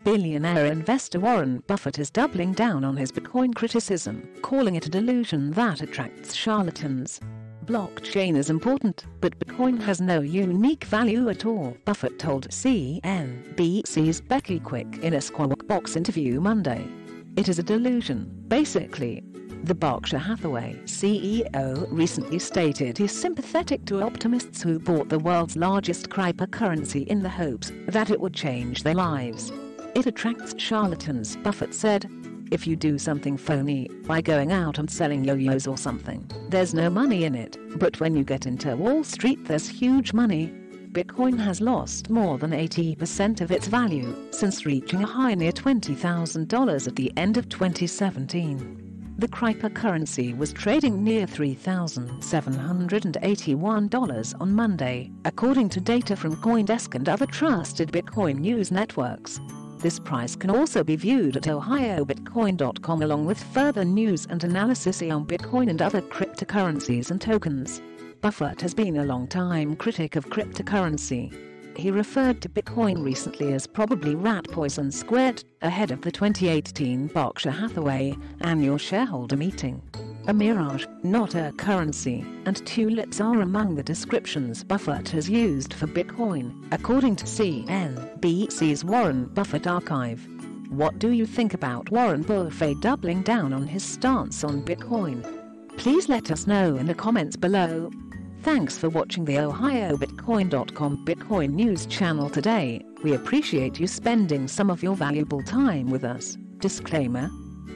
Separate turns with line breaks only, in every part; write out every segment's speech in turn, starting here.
Billionaire investor Warren Buffett is doubling down on his Bitcoin criticism, calling it a delusion that attracts charlatans. Blockchain is important, but Bitcoin has no unique value at all, Buffett told CNBC's Becky Quick in a Squawk Box interview Monday. It is a delusion, basically. The Berkshire Hathaway CEO recently stated he's sympathetic to optimists who bought the world's largest cryptocurrency in the hopes that it would change their lives. It attracts charlatans, Buffett said. If you do something phony, by going out and selling yo-yos or something, there's no money in it, but when you get into Wall Street there's huge money. Bitcoin has lost more than 80% of its value since reaching a high near $20,000 at the end of 2017. The cryptocurrency was trading near $3,781 on Monday, according to data from CoinDesk and other trusted Bitcoin news networks. This price can also be viewed at ohiobitcoin.com along with further news and analysis on Bitcoin and other cryptocurrencies and tokens. Buffett has been a long-time critic of cryptocurrency. He referred to Bitcoin recently as probably rat poison squared, ahead of the 2018 Berkshire Hathaway annual shareholder meeting. A mirage, not a currency, and tulips are among the descriptions Buffett has used for Bitcoin, according to CNBC's Warren Buffett archive. What do you think about Warren Buffett doubling down on his stance on Bitcoin? Please let us know in the comments below. Thanks for watching the ohiobitcoin.com Bitcoin news channel today. We appreciate you spending some of your valuable time with us. Disclaimer: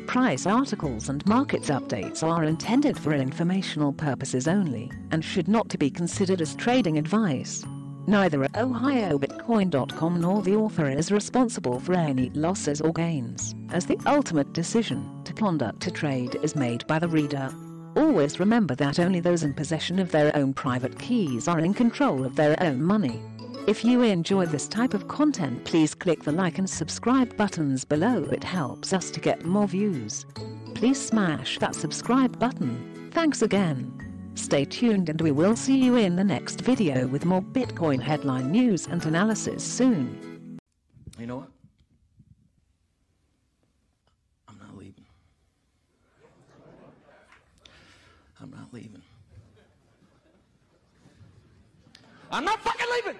price articles and markets updates are intended for informational purposes only and should not be considered as trading advice. Neither ohiobitcoin.com nor the author is responsible for any losses or gains, as the ultimate decision to conduct a trade is made by the reader. Always remember that only those in possession of their own private keys are in control of their own money. If you enjoy this type of content, please click the like and subscribe buttons below. It helps us to get more views. Please smash that subscribe button. Thanks again. Stay tuned and we will see you in the next video with more Bitcoin headline news and analysis soon.
You know what? I'm not leaving. I'm not leaving. I'm not fucking leaving!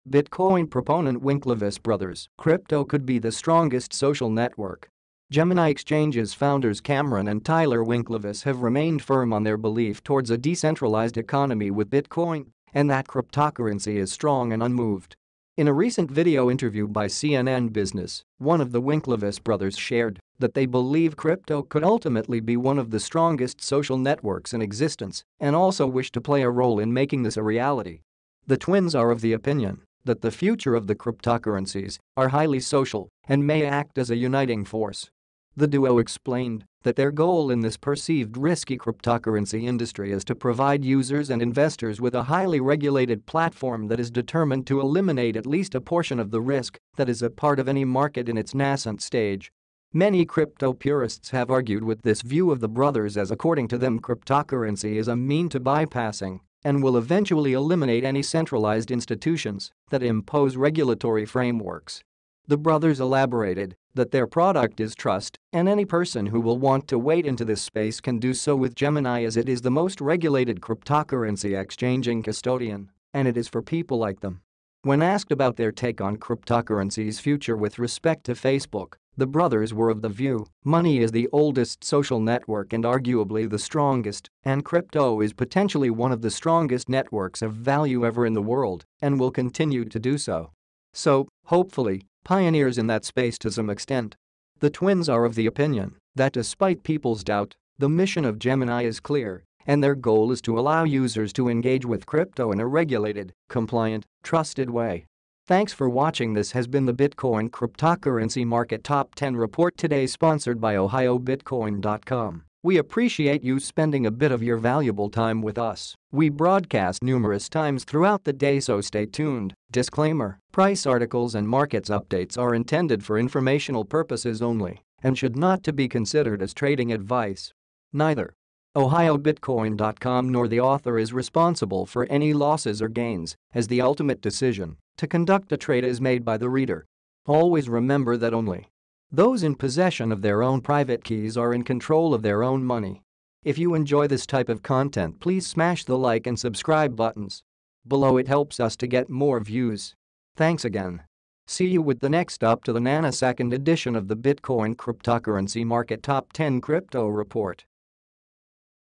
Bitcoin proponent Winklevoss brothers, crypto could be the strongest social network. Gemini Exchange's founders Cameron and Tyler Winklevoss have remained firm on their belief towards a decentralized economy with Bitcoin, and that cryptocurrency is strong and unmoved. In a recent video interview by CNN Business, one of the Winklevoss brothers shared that they believe crypto could ultimately be one of the strongest social networks in existence and also wish to play a role in making this a reality. The twins are of the opinion that the future of the cryptocurrencies are highly social and may act as a uniting force. The duo explained that their goal in this perceived risky cryptocurrency industry is to provide users and investors with a highly regulated platform that is determined to eliminate at least a portion of the risk that is a part of any market in its nascent stage. Many crypto purists have argued with this view of the brothers, as according to them cryptocurrency is a mean to bypassing and will eventually eliminate any centralized institutions that impose regulatory frameworks. The brothers elaborated that their product is trust, and any person who will want to wade into this space can do so with Gemini, as it is the most regulated cryptocurrency exchanging custodian, and it is for people like them. When asked about their take on cryptocurrency's future with respect to Facebook, the brothers were of the view money is the oldest social network and arguably the strongest, and crypto is potentially one of the strongest networks of value ever in the world and will continue to do so. So, hopefully, pioneers in that space to some extent. The twins are of the opinion that despite people's doubt, the mission of Gemini is clear, and their goal is to allow users to engage with crypto in a regulated, compliant, trusted way. Thanks for watching. This has been the Bitcoin Cryptocurrency Market Top 10 Report, today sponsored by ohiobitcoin.com. We appreciate you spending a bit of your valuable time with us. We broadcast numerous times throughout the day, so stay tuned. Disclaimer: price articles and markets updates are intended for informational purposes only and should not to be considered as trading advice. Neither ohiobitcoin.com nor the author is responsible for any losses or gains, as the ultimate decision To conduct a trade is made by the reader. Always remember that only those in possession of their own private keys are in control of their own money. If you enjoy this type of content, please smash the like and subscribe buttons below. It helps us to get more views. Thanks again. See you with the next up to the nanosecond edition of the Bitcoin Cryptocurrency Market Top 10 Crypto Report.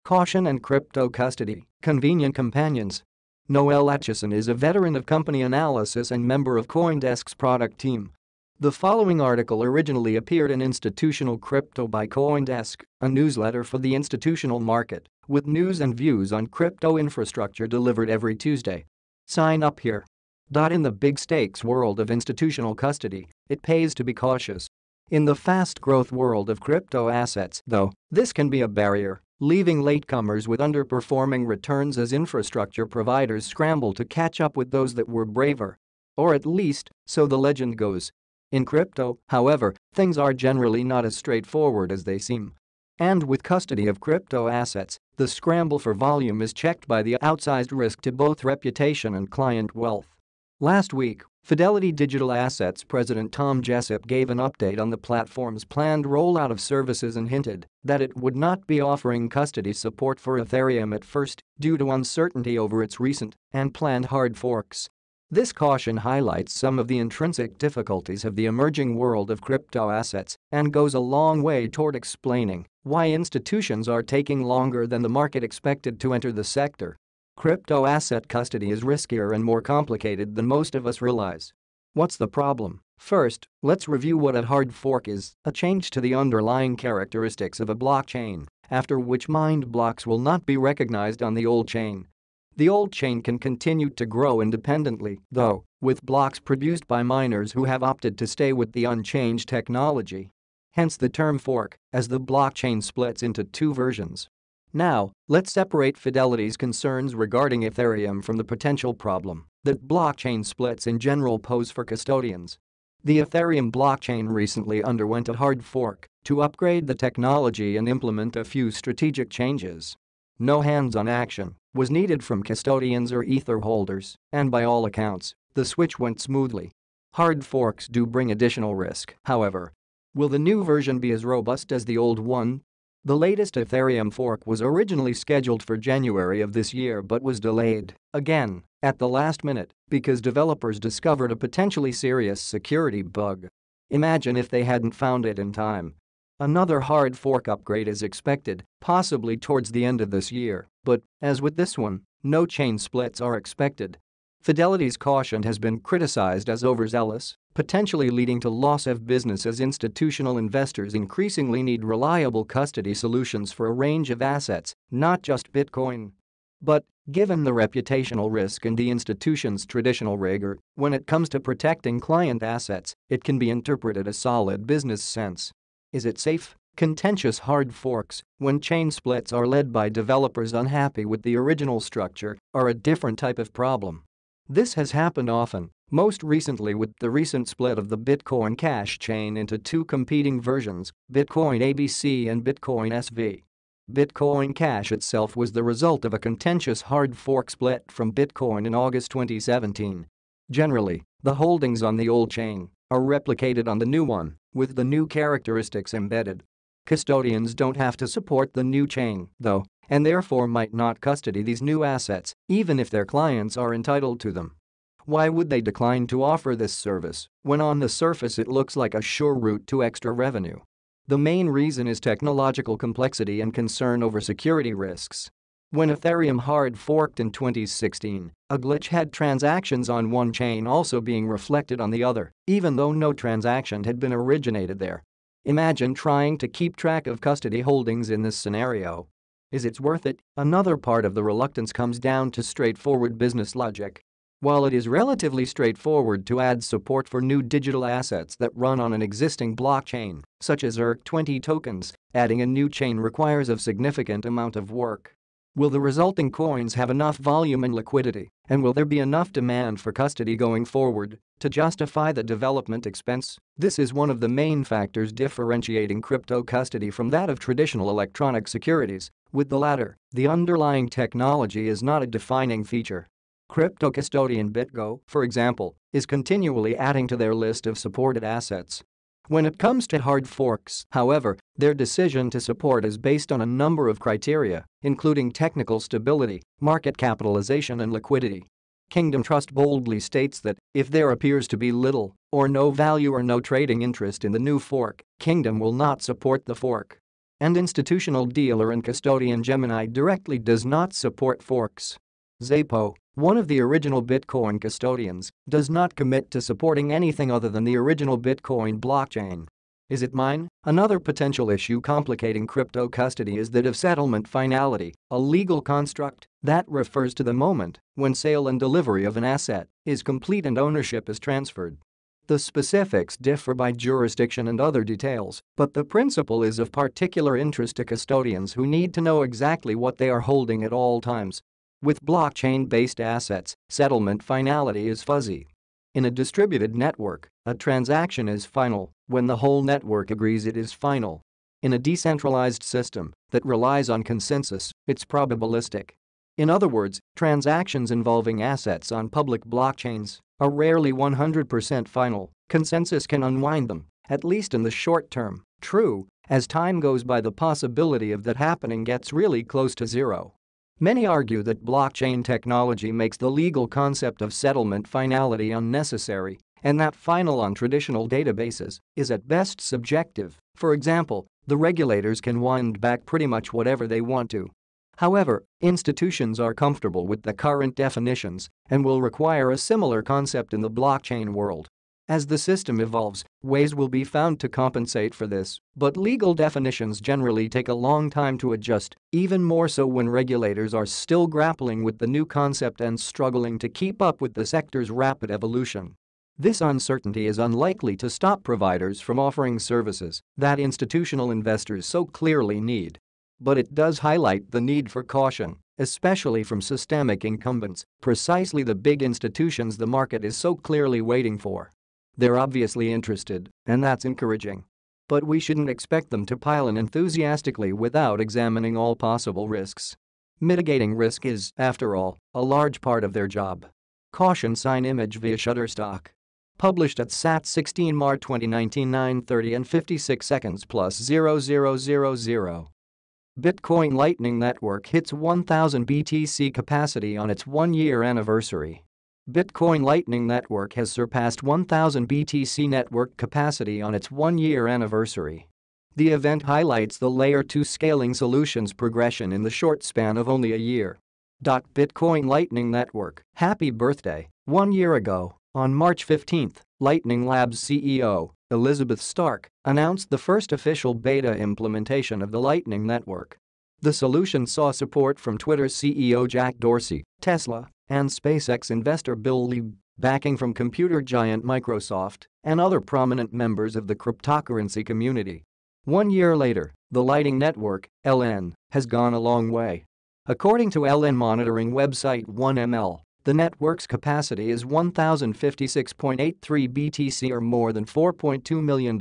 Caution and crypto custody, convenient companions. Noel Atchison is a veteran of company analysis and member of CoinDesk's product team. The following article originally appeared in Institutional Crypto by CoinDesk, a newsletter for the institutional market, with news and views on crypto infrastructure delivered every Tuesday. Sign up here. In the big stakes world of institutional custody, it pays to be cautious. In the fast-growth world of crypto assets, though, this can be a barrier, leaving latecomers with underperforming returns as infrastructure providers scramble to catch up with those that were braver. Or at least, so the legend goes. In crypto, however, things are generally not as straightforward as they seem. And with custody of crypto assets, the scramble for volume is checked by the outsized risk to both reputation and client wealth. Last week, Fidelity Digital Assets President Tom Jessup gave an update on the platform's planned rollout of services and hinted that it would not be offering custody support for Ethereum at first due to uncertainty over its recent and planned hard forks. This caution highlights some of the intrinsic difficulties of the emerging world of crypto assets and goes a long way toward explaining why institutions are taking longer than the market expected to enter the sector. Crypto asset custody is riskier and more complicated than most of us realize. What's the problem? First, let's review what a hard fork is, a change to the underlying characteristics of a blockchain, after which mined blocks will not be recognized on the old chain. The old chain can continue to grow independently, though, with blocks produced by miners who have opted to stay with the unchanged technology. Hence the term fork, as the blockchain splits into two versions. Now, let's separate Fidelity's concerns regarding Ethereum from the potential problem that blockchain splits in general pose for custodians. The Ethereum blockchain recently underwent a hard fork to upgrade the technology and implement a few strategic changes. No hands-on action was needed from custodians or Ether holders, and by all accounts, the switch went smoothly. Hard forks do bring additional risk, however. Will the new version be as robust as the old one? The latest Ethereum fork was originally scheduled for January of this year but was delayed, again, at the last minute, because developers discovered a potentially serious security bug. Imagine if they hadn't found it in time. Another hard fork upgrade is expected, possibly towards the end of this year, but, as with this one, no chain splits are expected. Fidelity's caution has been criticized as overzealous, potentially leading to loss of business as institutional investors increasingly need reliable custody solutions for a range of assets, not just Bitcoin. But, given the reputational risk and the institution's traditional rigor when it comes to protecting client assets, it can be interpreted as solid business sense. Is it safe? Contentious hard forks, when chain splits are led by developers unhappy with the original structure, are a different type of problem. This has happened often, most recently with the recent split of the Bitcoin Cash chain into two competing versions, Bitcoin ABC and Bitcoin SV. Bitcoin Cash itself was the result of a contentious hard fork split from Bitcoin in August 2017. Generally, the holdings on the old chain are replicated on the new one, with the new characteristics embedded. Custodians don't have to support the new chain, though, and therefore might not custody these new assets, even if their clients are entitled to them. Why would they decline to offer this service when on the surface it looks like a sure route to extra revenue? The main reason is technological complexity and concern over security risks. When Ethereum hard forked in 2016, a glitch had transactions on one chain also being reflected on the other, even though no transaction had been originated there. Imagine trying to keep track of custody holdings in this scenario. Is it worth it? Another part of the reluctance comes down to straightforward business logic. While it is relatively straightforward to add support for new digital assets that run on an existing blockchain, such as ERC-20 tokens, adding a new chain requires a significant amount of work. Will the resulting coins have enough volume and liquidity, and will there be enough demand for custody going forward to justify the development expense? This is one of the main factors differentiating crypto custody from that of traditional electronic securities. With the latter, the underlying technology is not a defining feature. Crypto custodian BitGo, for example, is continually adding to their list of supported assets. When it comes to hard forks, however, their decision to support is based on a number of criteria, including technical stability, market capitalization and liquidity. Kingdom Trust boldly states that if there appears to be little or no value or no trading interest in the new fork, Kingdom will not support the fork. And institutional dealer and custodian Gemini directly does not support forks. Zapo, one of the original Bitcoin custodians, does not commit to supporting anything other than the original Bitcoin blockchain. Is it mine? Another potential issue complicating crypto custody is that of settlement finality, a legal construct that refers to the moment when sale and delivery of an asset is complete and ownership is transferred. The specifics differ by jurisdiction and other details, but the principle is of particular interest to custodians who need to know exactly what they are holding at all times. With blockchain-based assets, settlement finality is fuzzy. In a distributed network, a transaction is final when the whole network agrees it is final. In a decentralized system that relies on consensus, it's probabilistic. In other words, transactions involving assets on public blockchains are rarely 100% final. Consensus can unwind them, at least in the short term. True, as time goes by, the possibility of that happening gets really close to zero. Many argue that blockchain technology makes the legal concept of settlement finality unnecessary, and that final on traditional databases is at best subjective. For example, the regulators can wind back pretty much whatever they want to. However, institutions are comfortable with the current definitions and will require a similar concept in the blockchain world. As the system evolves, ways will be found to compensate for this, but legal definitions generally take a long time to adjust, even more so when regulators are still grappling with the new concept and struggling to keep up with the sector's rapid evolution. This uncertainty is unlikely to stop providers from offering services that institutional investors so clearly need. But it does highlight the need for caution, especially from systemic incumbents, precisely the big institutions the market is so clearly waiting for. They're obviously interested, and that's encouraging. But we shouldn't expect them to pile in enthusiastically without examining all possible risks. Mitigating risk is, after all, a large part of their job. Caution sign image via Shutterstock. Published at SAT 16 March 2019 9:30 and 56 seconds plus 0000. Bitcoin Lightning Network hits 1,000 BTC capacity on its one-year anniversary. Bitcoin Lightning Network has surpassed 1,000 BTC network capacity on its one-year anniversary. The event highlights the Layer 2 scaling solutions progression in the short span of only a year. Bitcoin Lightning Network, happy birthday. 1 year ago, on March 15, Lightning Labs CEO, Elizabeth Stark, announced the first official beta implementation of the Lightning Network. The solution saw support from Twitter's CEO Jack Dorsey, Tesla, and SpaceX investor Bill Lee, backing from computer giant Microsoft and other prominent members of the cryptocurrency community. 1 year later, the Lightning Network, LN, has gone a long way. According to LN monitoring website 1ML, the network's capacity is 1,056.83 BTC or more than $4.2 million,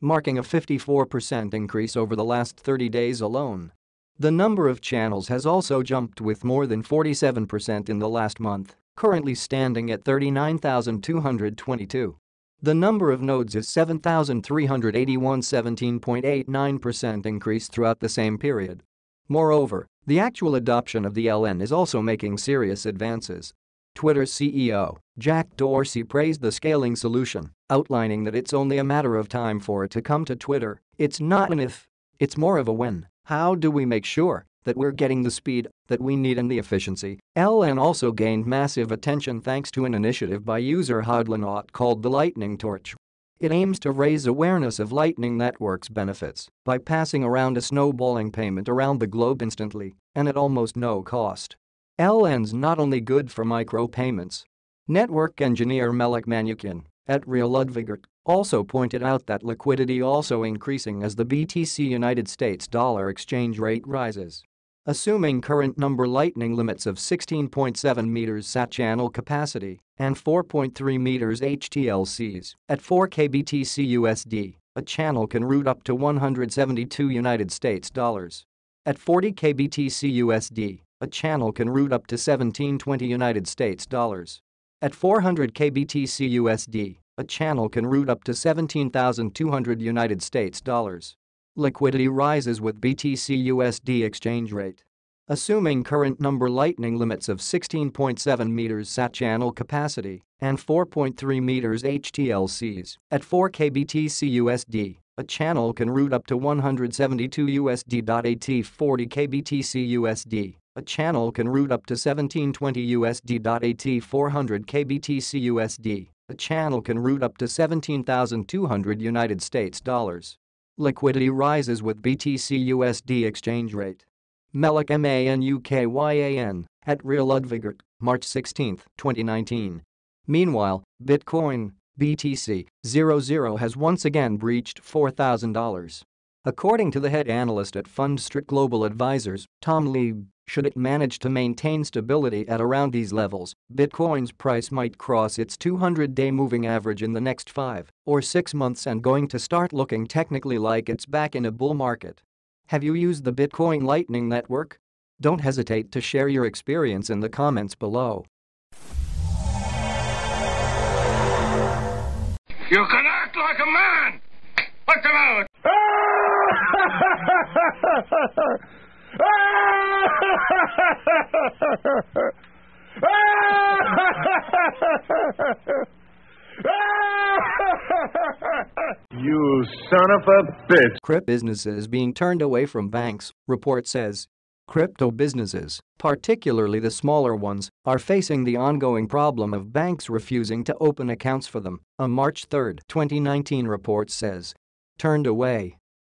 marking a 54% increase over the last 30 days alone. The number of channels has also jumped with more than 47% in the last month, currently standing at 39,222. The number of nodes is 7,381, 17.89% increase throughout the same period. Moreover, the actual adoption of the LN is also making serious advances. Twitter's CEO, Jack Dorsey, praised the scaling solution, outlining that it's only a matter of time for it to come to Twitter. It's not an if, it's more of a when. How do we make sure that we're getting the speed that we need and the efficiency? LN also gained massive attention thanks to an initiative by user Hodlanaut called the Lightning Torch. It aims to raise awareness of Lightning Network's benefits by passing around a snowballing payment around the globe instantly and at almost no cost. LN's not only good for micropayments. Network engineer Melik Manukin at Real Ludwigert also pointed out that liquidity also increasing as the BTC United States dollar exchange rate rises. Assuming current number Lightning limits of 16.7 meters SAT channel capacity and 4.3 meters HTLCs at 4K BTC USD, a channel can route up to 172 United States dollars. At 40K BTC USD, a channel can route up to 1720 United States dollars. At 400k BTC USD, a channel can route up to 17,200 United States dollars. Liquidity rises with BTC USD exchange rate. Assuming current number lightning limits of 16.7 meters SAT channel capacity and 4.3 meters HTLCs, at 4k BTC USD, a channel can route up to 172 USD. At 40k BTC USD, a channel can route up to 1720 USD. At 400k BTC USD, a channel can route up to 17,200 United States dollars. Liquidity rises with BTC USD exchange rate. Melik MANUKYAN, at Real Ludwigert, March 16, 2019. Meanwhile, Bitcoin, BTC00 has once again breached $4,000. According to the head analyst at Fund Street Global Advisors, Tom Lieb, should it manage to maintain stability at around these levels, Bitcoin's price might cross its 200-day moving average in the next 5 or 6 months and going to start looking technically like it's back in a bull market. Have you used the Bitcoin Lightning Network? Don't hesitate to share your experience in the comments below.
You can act like a man! What's the matter?
You son of a bitch!
Crypto businesses being turned away from banks, report says. Crypto businesses, particularly the smaller ones, are facing the ongoing problem of banks refusing to open accounts for them, a March 3, 2019 report says. Turned away.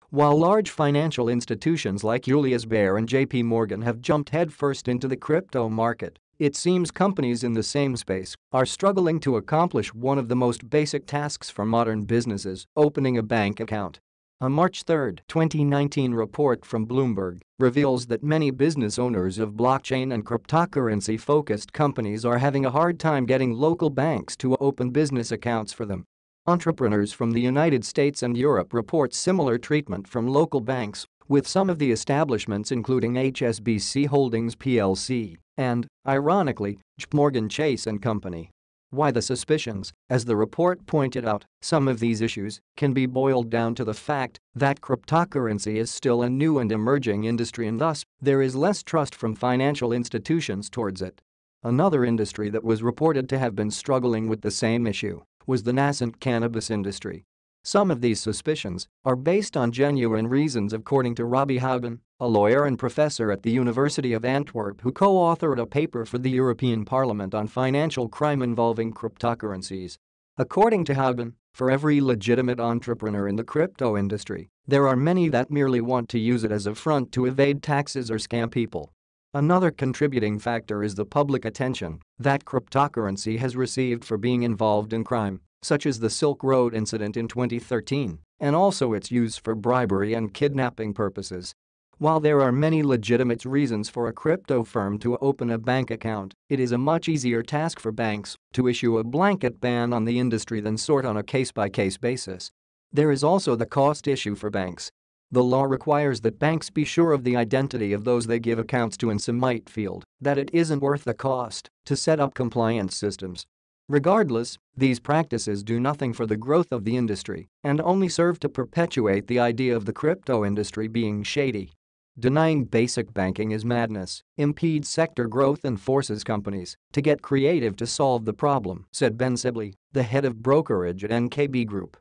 While large financial institutions like Julius Baer and JP Morgan have jumped headfirst into the crypto market, it seems companies in the same space are struggling to accomplish one of the most basic tasks for modern businesses, opening a bank account. A March 3, 2019 report from Bloomberg reveals that many business owners of blockchain and cryptocurrency-focused companies are having a hard time getting local banks to open business accounts for them. Entrepreneurs from the United States and Europe report similar treatment from local banks, with some of the establishments including HSBC Holdings plc and, ironically, JP Morgan Chase & Company. Why the suspicions? As the report pointed out, some of these issues can be boiled down to the fact that cryptocurrency is still a new and emerging industry and thus, there is less trust from financial institutions towards it. Another industry that was reported to have been struggling with the same issue was the nascent cannabis industry. Some of these suspicions are based on genuine reasons according to Robbie Haugen, a lawyer and professor at the University of Antwerp who co-authored a paper for the European Parliament on financial crime involving cryptocurrencies. According to Haugen, for every legitimate entrepreneur in the crypto industry, there are many that merely want to use it as a front to evade taxes or scam people. Another contributing factor is the public attention that cryptocurrency has received for being involved in crime, such as the Silk Road incident in 2013, and also its use for bribery and kidnapping purposes. While there are many legitimate reasons for a crypto firm to open a bank account, it is a much easier task for banks to issue a blanket ban on the industry than sort on a case-by-case basis. There is also the cost issue for banks. The law requires that banks be sure of the identity of those they give accounts to and some might feel that it isn't worth the cost to set up compliance systems. Regardless, these practices do nothing for the growth of the industry and only serve to perpetuate the idea of the crypto industry being shady. Denying basic banking is madness, impedes sector growth and forces companies to get creative to solve the problem, said Ben Sibley, the head of brokerage at NKB Group.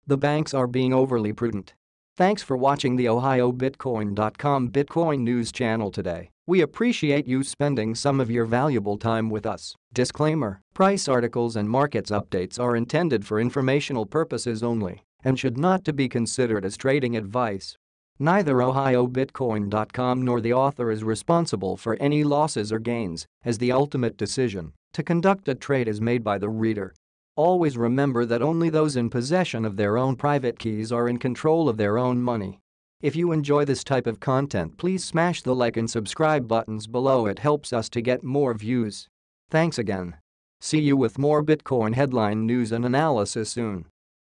The banks are being overly prudent. Thanks for watching the OhioBitcoin.com Bitcoin news channel today. We appreciate you spending some of your valuable time with us. Disclaimer: price articles and markets updates are intended for informational purposes only and should not to be considered as trading advice. Neither OhioBitcoin.com nor the author is responsible for any losses or gains, as the ultimate decision to conduct a trade is made by the reader. Always remember that only those in possession of their own private keys are in control of their own money. If you enjoy this type of content, please smash the like and subscribe buttons below. It helps us to get more views. Thanks again. See you with more Bitcoin headline news and analysis soon.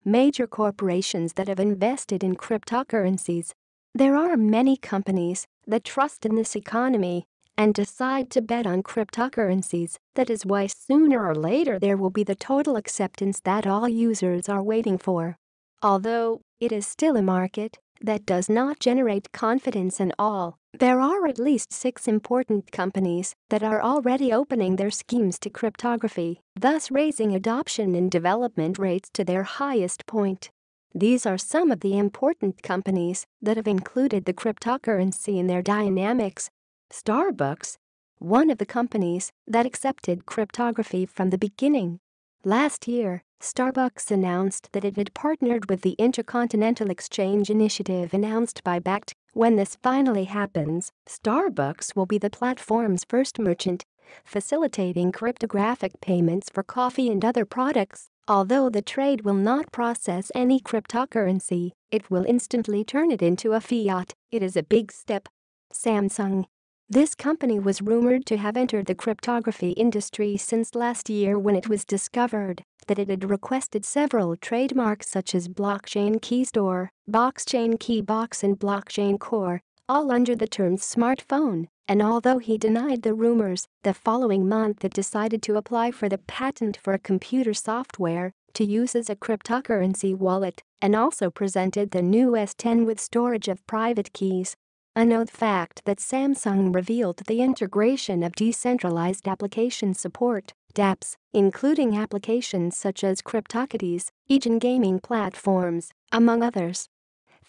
Major corporations that have invested in cryptocurrencies. There are many companies that trust in this economy and decide to bet on cryptocurrencies. That is why sooner or later there will be the total acceptance that all users are waiting for. Although it is still a market that does not generate confidence in all, there are at least 6 important companies that are already opening their schemes to cryptography, thus raising adoption and development rates to their highest point. These are some of the important companies that have included the cryptocurrency in their dynamics. Starbucks, one of the companies that accepted cryptography from the beginning. Last year, Starbucks announced that it had partnered with the Intercontinental Exchange Initiative announced by BACT. When this finally happens, Starbucks will be the platform's first merchant, facilitating cryptographic payments for coffee and other products. Although the trade will not process any cryptocurrency, it will instantly turn it into a fiat. It is a big step. Samsung. This company was rumored to have entered the cryptography industry since last year when it was discovered that it had requested several trademarks such as Blockchain Key Store, Blockchain Key Box and Blockchain Core, all under the terms smartphone. And although he denied the rumors, the following month it decided to apply for the patent for a computer software to use as a cryptocurrency wallet, and also presented the new S10 with storage of private keys. A note fact that Samsung revealed the integration of decentralized application support, dApps, including applications such as CryptoKitties, and gaming platforms, among others.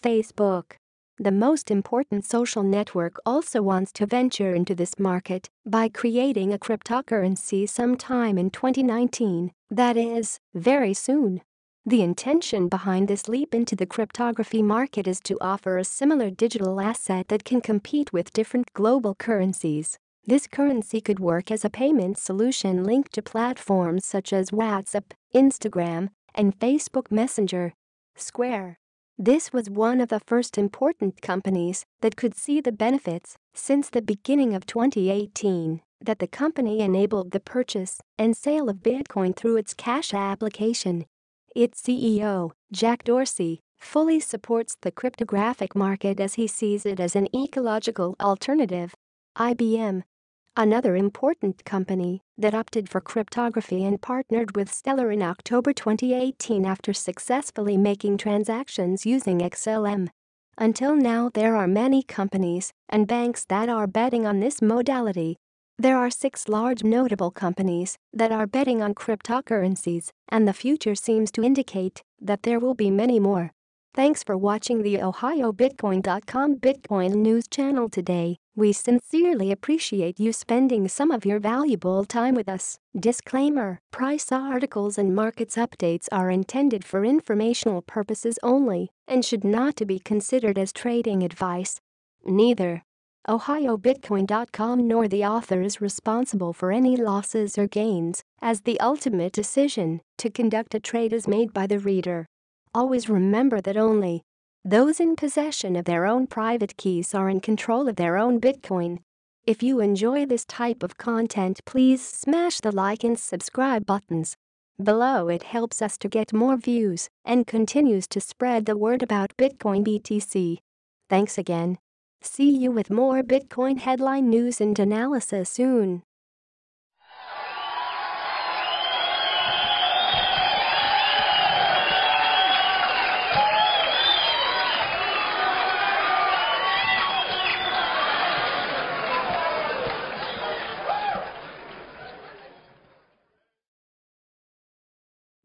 Facebook. The most important social network also wants to venture into this market by creating a cryptocurrency sometime in 2019, that is, very soon. The intention behind this leap into the cryptography market is to offer a similar digital asset that can compete with different global currencies. This currency could work as a payment solution linked to platforms such as WhatsApp, Instagram, and Facebook Messenger. Square. This was one of the first important companies that could see the benefits since the beginning of 2018 that the company enabled the purchase and sale of Bitcoin through its Cash application. Its CEO, Jack Dorsey, fully supports the cryptographic market as he sees it as an ecological alternative. IBM. Another important company that opted for cryptography and partnered with Stellar in October 2018 after successfully making transactions using XLM. Until now, there are many companies and banks that are betting on this modality. There are 6 large notable companies that are betting on cryptocurrencies, and the future seems to indicate that there will be many more. Thanks for watching the OhioBitcoin.com Bitcoin news channel today. We sincerely appreciate you spending some of your valuable time with us. Disclaimer: price articles and markets updates are intended for informational purposes only and should not be considered as trading advice. Neither OhioBitcoin.com nor the author is responsible for any losses or gains, as the ultimate decision to conduct a trade is made by the reader. Always remember that only those in possession of their own private keys are in control of their own Bitcoin. If you enjoy this type of content, please smash the like and subscribe buttons below. It helps us to get more views and continues to spread the word about Bitcoin BTC. Thanks again. See you with more Bitcoin headline news and analysis soon.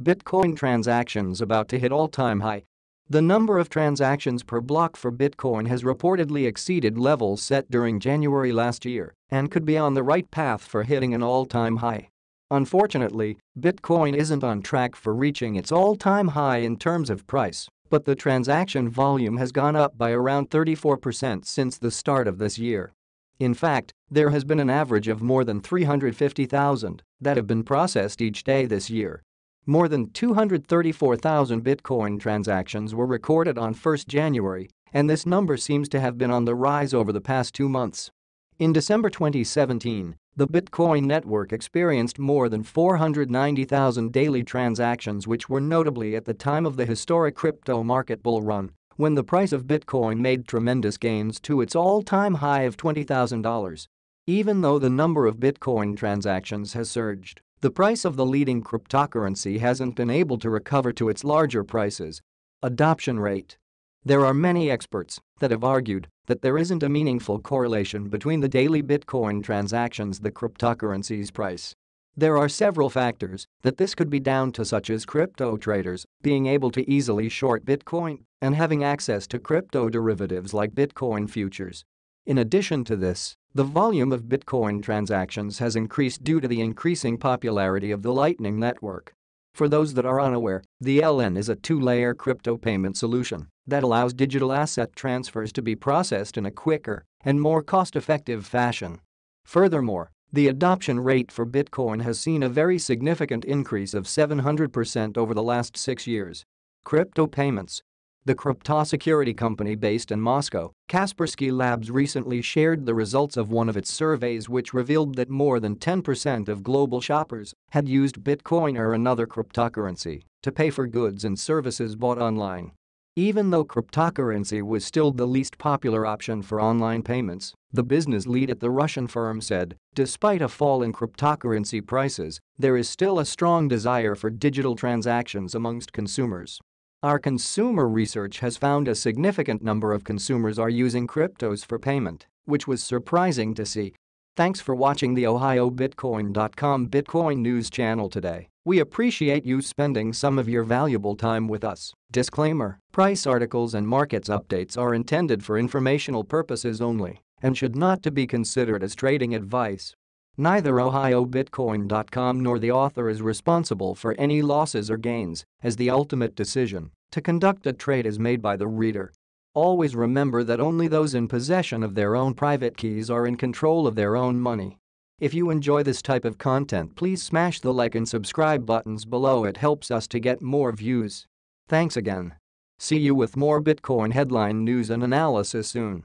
Bitcoin transactions about to hit all-time high. The number of transactions per block for Bitcoin has reportedly exceeded levels set during January last year and could be on the right path for hitting an all-time high. Unfortunately, Bitcoin isn't on track for reaching its all-time high in terms of price, but the transaction volume has gone up by around 34% since the start of this year. In fact, there has been an average of more than 350,000 that have been processed each day this year. More than 234,000 Bitcoin transactions were recorded on 1 January, and this number seems to have been on the rise over the past 2 months. In December 2017, the Bitcoin network experienced more than 490,000 daily transactions, which were notably at the time of the historic crypto market bull run, when the price of Bitcoin made tremendous gains to its all-time high of $20,000. Even though the number of Bitcoin transactions has surged, the price of the leading cryptocurrency hasn't been able to recover to its larger prices. Adoption rate. There are many experts that have argued that there isn't a meaningful correlation between the daily Bitcoin transactions and the cryptocurrency's price. There are several factors that this could be down to, such as crypto traders being able to easily short Bitcoin and having access to crypto derivatives like Bitcoin futures. In addition to this, the volume of Bitcoin transactions has increased due to the increasing popularity of the Lightning Network. For those that are unaware, the LN is a two-layer crypto payment solution that allows digital asset transfers to be processed in a quicker and more cost-effective fashion. Furthermore, the adoption rate for Bitcoin has seen a very significant increase of 700% over the last 6 years. Crypto payments. The cryptosecurity company based in Moscow, Kaspersky Labs, recently shared the results of one of its surveys, which revealed that more than 10% of global shoppers had used Bitcoin or another cryptocurrency to pay for goods and services bought online. Even though cryptocurrency was still the least popular option for online payments, the business lead at the Russian firm said, despite a fall in cryptocurrency prices, there is still a strong desire for digital transactions amongst consumers. Our consumer research has found a significant number of consumers are using cryptos for payment, which was surprising to see. Thanks for watching the OhioBitcoin.com Bitcoin News channel today. We appreciate you spending some of your valuable time with us. Disclaimer: price articles and markets updates are intended for informational purposes only and should not to be considered as trading advice. Neither OhioBitcoin.com nor the author is responsible for any losses or gains, as the ultimate decision to conduct a trade is made by the reader. Always remember that only those in possession of their own private keys are in control of their own money. If you enjoy this type of content, please smash the like and subscribe buttons below. It helps us to get more views. Thanks again. See you with more Bitcoin headline news and analysis soon.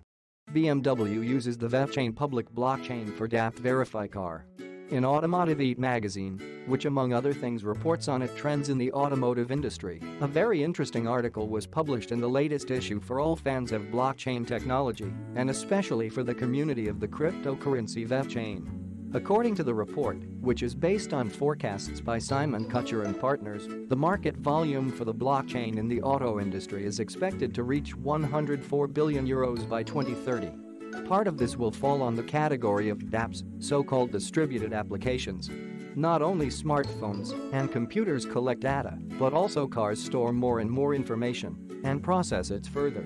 BMW uses the VeChain public blockchain for DApp Verify car. In Automotive Eat magazine, which among other things reports on trends in the automotive industry, a very interesting article was published in the latest issue for all fans of blockchain technology and especially for the community of the cryptocurrency VeChain. According to the report, which is based on forecasts by Simon Kucher and Partners, the market volume for the blockchain in the auto industry is expected to reach €104 billion by 2030. Part of this will fall on the category of dApps, so-called distributed applications. Not only smartphones and computers collect data, but also cars store more and more information and process it further.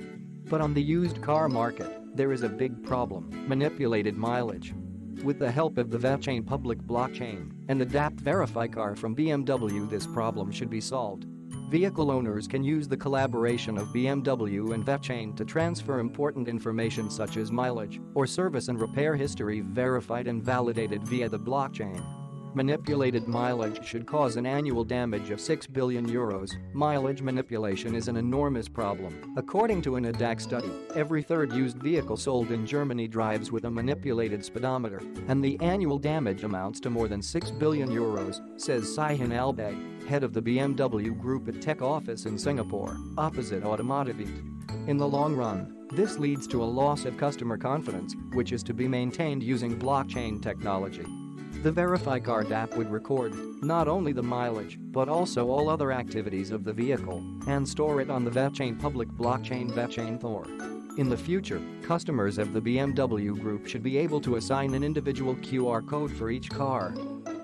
But on the used car market, there is a big problem: manipulated mileage. With the help of the VeChain public blockchain and the DApp Verify car from BMW, this problem should be solved. Vehicle owners can use the collaboration of BMW and VeChain to transfer important information such as mileage or service and repair history verified and validated via the blockchain. Manipulated mileage should cause an annual damage of €6 billion. Mileage manipulation is an enormous problem. According to an ADAC study, every third used vehicle sold in Germany drives with a manipulated speedometer, and the annual damage amounts to more than €6 billion, says Saihan Albay, head of the BMW Group at Tech office in Singapore, opposite Automotive Eat. In the long run, this leads to a loss of customer confidence, which is to be maintained using blockchain technology. The Verify card app would record not only the mileage but also all other activities of the vehicle and store it on the VeChain public blockchain VeChain Thor. In the future, customers of the BMW Group should be able to assign an individual QR code for each car.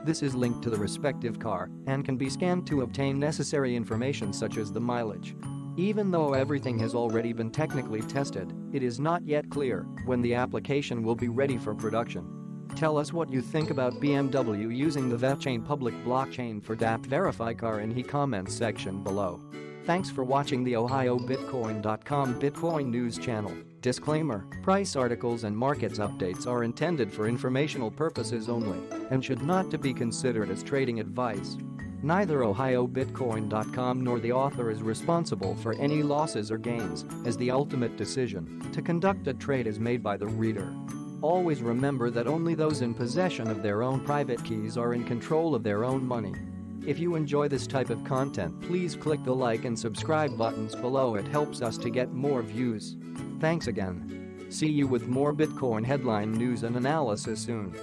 This is linked to the respective car and can be scanned to obtain necessary information such as the mileage. Even though everything has already been technically tested, it is not yet clear when the application will be ready for production. Tell us what you think about BMW using the VeChain public blockchain for DApp Verify car in the comments section below. Thanks for watching the OhioBitcoin.com Bitcoin News channel. Disclaimer: price articles and markets updates are intended for informational purposes only and should not to be considered as trading advice. Neither OhioBitcoin.com nor the author is responsible for any losses or gains, as the ultimate decision to conduct a trade is made by the reader. Always remember that only those in possession of their own private keys are in control of their own money. If you enjoy this type of content, please click the like and subscribe buttons below. It helps us to get more views. Thanks again. See you with more Bitcoin headline news and analysis soon.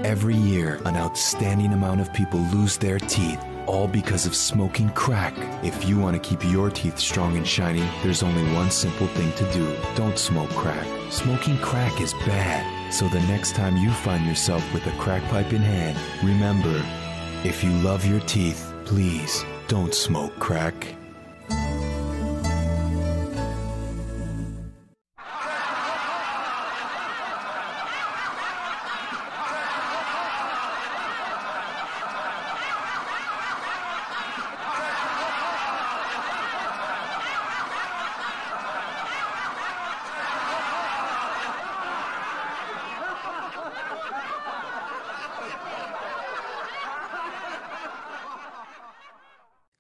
Every year, an outstanding amount of people lose their teeth, all because of smoking crack. If you want to keep your teeth strong and shiny, there's only one simple thing to do. Don't smoke crack. Smoking crack is bad. So the next time you find yourself with a crack pipe in hand, remember, if you love your teeth, please don't smoke crack.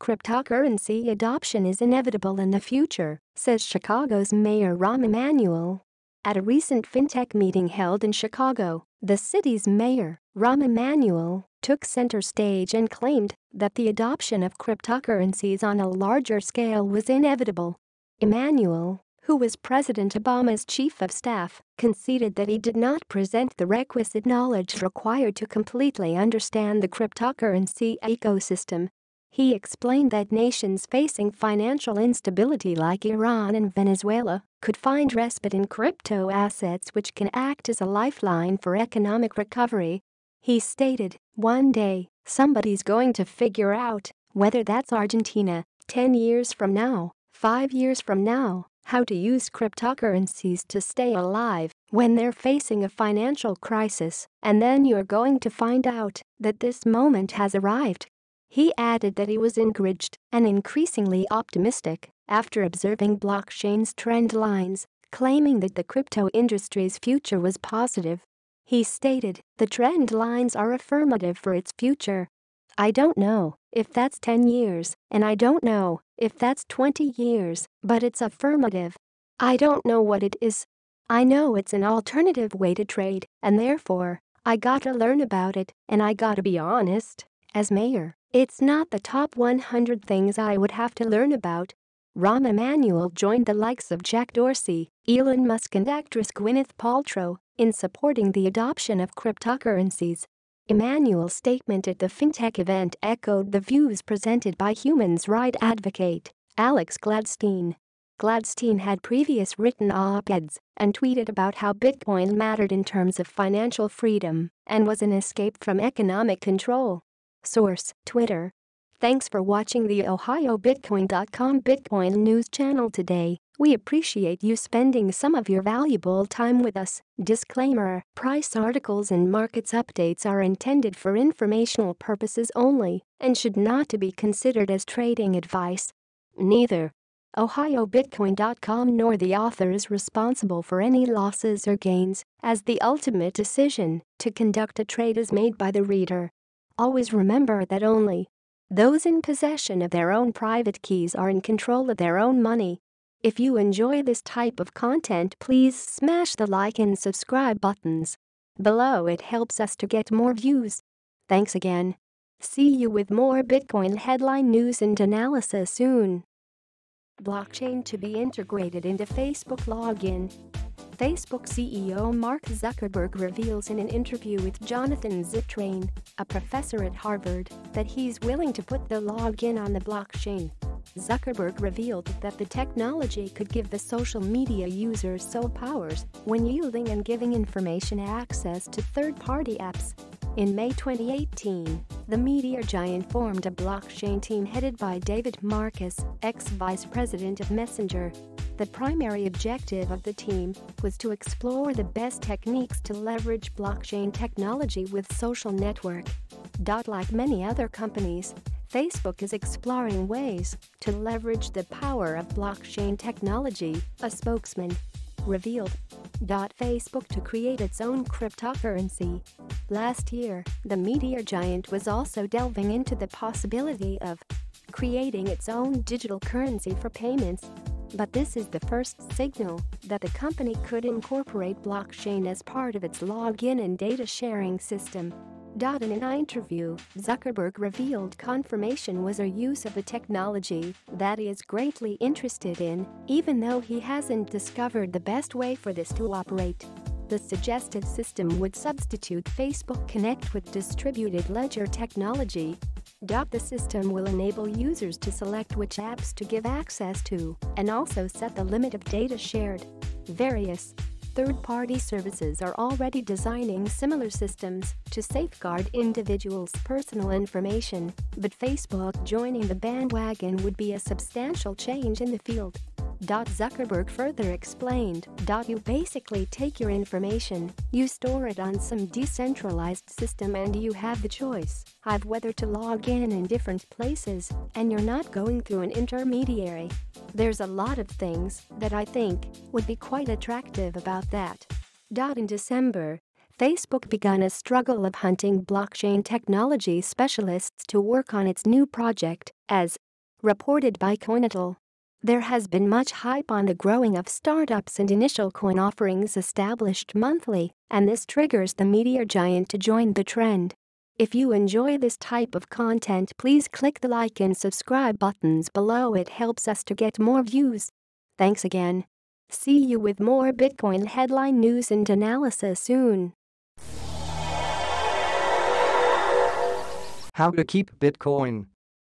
Cryptocurrency adoption is inevitable in the future, says Chicago's Mayor Rahm Emanuel. At a recent fintech meeting held in Chicago, the city's mayor, Rahm Emanuel, took center stage and claimed that the adoption of cryptocurrencies on a larger scale was inevitable. Emanuel, who was President Obama's chief of staff, conceded that he did not present the requisite knowledge required to completely understand the cryptocurrency ecosystem. He explained that nations facing financial instability like Iran and Venezuela could find respite in crypto assets which can act as a lifeline for economic recovery. He stated, "One day, somebody's going to figure out, whether that's Argentina, 10 years from now, 5 years from now, how to use cryptocurrencies to stay alive when they're facing a financial crisis, and then you're going to find out that this moment has arrived." He added that he was encouraged and increasingly optimistic after observing blockchain's trend lines, claiming that the crypto industry's future was positive. He stated, "The trend lines are affirmative for its future. I don't know if that's 10 years, and I don't know if that's 20 years, but it's affirmative. I don't know what it is. I know it's an alternative way to trade, and therefore, I gotta learn about it, and I gotta be honest. As mayor, it's not the top 100 things I would have to learn about." Rahm Emanuel joined the likes of Jack Dorsey, Elon Musk and actress Gwyneth Paltrow in supporting the adoption of cryptocurrencies. Emanuel's statement at the fintech event echoed the views presented by human rights advocate Alex Gladstein. Gladstein had previously written op-eds and tweeted about how Bitcoin mattered in terms of financial freedom and was an escape from economic control. Source: Twitter. Thanks for watching the OhioBitcoin.com Bitcoin news channel today. We appreciate you spending some of your valuable time with us. Disclaimer: price articles and markets updates are intended for informational purposes only and should not be considered as trading advice. Neither OhioBitcoin.com nor the author is responsible for any losses or gains, as the ultimate decision to conduct a trade is made by the reader. Always remember that only those in possession of their own private keys are in control of their own money. If you enjoy this type of content, please smash the like and subscribe buttons below. It helps us to get more views. Thanks again. See you with more Bitcoin headline news and analysis soon. Blockchain to be integrated into Facebook login. Facebook CEO Mark Zuckerberg reveals in an interview with Jonathan Zittrain, a professor at Harvard, that he's willing to put the login on the blockchain. Zuckerberg revealed that the technology could give the social media users sole powers when yielding and giving information access to third-party apps. In May 2018, the media giant formed a blockchain team headed by David Marcus, ex-vice president of Messenger. The primary objective of the team was to explore the best techniques to leverage blockchain technology with social network. Like many other companies, Facebook is exploring ways to leverage the power of blockchain technology, a spokesman revealed. Facebook to create its own cryptocurrency. Last year, the media giant was also delving into the possibility of creating its own digital currency for payments. But this is the first signal that the company could incorporate blockchain as part of its login and data sharing system. In an interview, Zuckerberg revealed confirmation was a use of the technology that he is greatly interested in, even though he hasn't discovered the best way for this to operate. The suggested system would substitute Facebook Connect with distributed ledger technology. The system will enable users to select which apps to give access to and also set the limit of data shared. Various third-party services are already designing similar systems to safeguard individuals' personal information, but Facebook joining the bandwagon would be a substantial change in the field. Zuckerberg further explained, "You basically take your information, you store it on some decentralized system and you have the choice of whether to log in different places, and you're not going through an intermediary. There's a lot of things that I think would be quite attractive about that." In December, Facebook began a struggle of hunting blockchain technology specialists to work on its new project, as reported by CoinMarketCap. There has been much hype on the growing of startups and initial coin offerings established monthly, and this triggers the meteor giant to join the trend. If you enjoy this type of content, please click the like and subscribe buttons below. It helps us to get more views. Thanks again. See you with more Bitcoin headline news and analysis soon.
How to keep Bitcoin.